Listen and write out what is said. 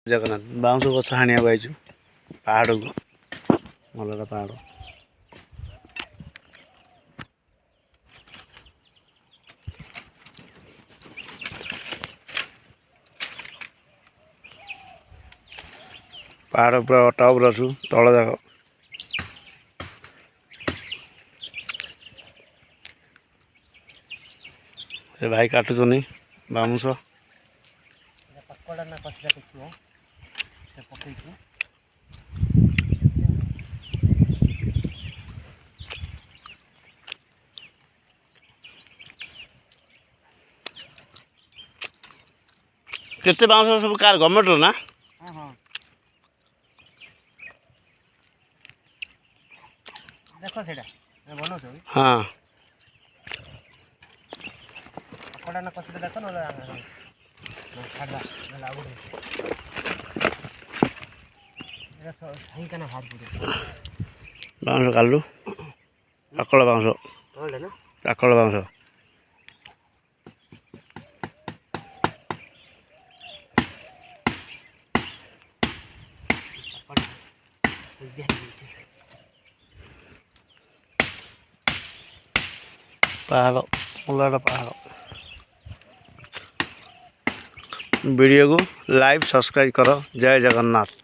Jagannath bounce गछ हाणिया आइछु पहाड़ को मलरा पहाड़ पहाड़ पूरा टॉप रसु तल जाक से भाई काटुचनी बाउंस पकड़ा ना कसरा देखियो से पकई को केते बाउंस सब कार गवर्नमेंट रो ना हां हां देखो सेटा मैं बनो छ हां पकड़ा ना कसरा देखो ना खादा लागो एरा सही कना हाथ पुरे बाउंस कालु आकल बाउंस होले ना आकल बाउंस पहाड़ मलरा पहाड़ वीडियो को लाइव सब्सक्राइब करो जय जगन्नाथ।